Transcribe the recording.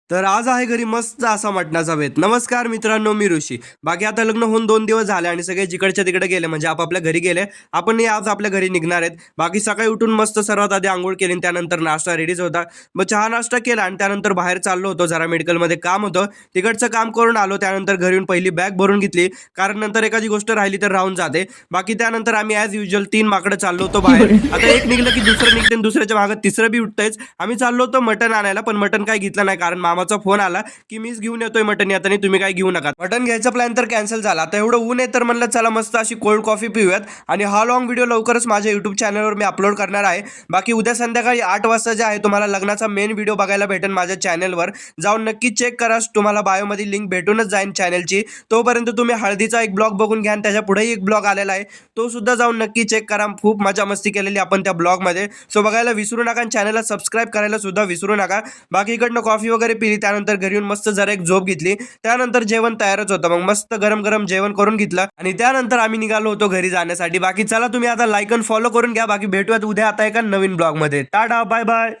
तर आज आहे घरी मस्त असा मटणाचा बेत. नमस्कार मित्रांनो, मी ऋषी. बाकी आता लग्न होऊन 2 दिवस झाले आणि सगळे जिकडच्या तिकडे गेले, म्हणजे आपापल्या घरी गेले. आपणही आज आपल्या घरी निघणार आहेत. बाकी सकाळी उठून मस्त सर्वात आधी अंघोळ केली आणि त्यानंतर नाश्ता रेडीच होता. मग चहा नाश्ता केला आणि त्यानंतर बाहेर चाललो होतो. जरा मेडिकलमध्ये काम होतं. तिकडचं काम करून आलो. त्यानंतर घरी येऊन पहिली बॅग भरून घेतली, कारण नंतर एखादी गोष्ट राहिली तर राहून जाते. बाकी त्यानंतर आम्ही ॲज युज्युअल 3 माकडं चाललो होतो बाहेर. आता एक निघलं की दुसरं निघते आणि दुसऱ्याच्या मागं तिसरं बी उठतंयच. आम्ही चाललो होतो मटण आणायला, पण मटण काय घेतलं नाही, कारण मामाचा फोन आला की मीच घेऊन येतोय मटण येताना, तुम्ही काय घेऊ नका. मटण घ्यायचा प्लॅन तर कॅन्सल झाला. आता एवढं ऊन आहे तर म्हणलं चला मस्त अशी कोल्ड कॉफी पिऊयात. आणि हा लॉंग व्हिडिओ लवकरच माझ्या युट्यूब चॅनलवर मी अपलोड करणार आहे. बाकी उद्या संध्याकाळी 8 वाजता जे आहे तुम्हाला लग्नाचा मेन व्हिडिओ बघायला भेटेल माझ्या चॅनलवर. जाऊन नक्की चेक करा, तुम्हाला बायोमध्ये लिंक भेटूनच जाईल चॅनलची. तोपर्यंत तुम्ही हळदीचा एक ब्लॉग बघून घ्या आणि त्याच्या पुढेही एक ब्लॉग आलेला आहे, तो सुद्धा जाऊन नक्की चेक करा. खूप मजा मस्ती केलेली आपण त्या ब्लॉगमध्ये, सो बघायला विसरू नका आणि चॅनलला सबस्क्राईब करायला सुद्धा विसरू नका. बाकी इकडनं कॉफी वगैरे पिली, त्यानंतर घरी येऊन मस्त जरा एक झोप घेतली. त्यानंतर जेवण तयारच होतं, मग मस्त गरम गरम जेवण करून घेतलं आणि त्यानंतर आम्ही निघालो होतो घरी जाण्यासाठी. बाकी चला तुम्ही आता लाईक आणि फॉलो करून घ्या. बाकी भेटूयात उद्या आता एका नवीन ब्लॉगमध्ये. Tata, bye bye.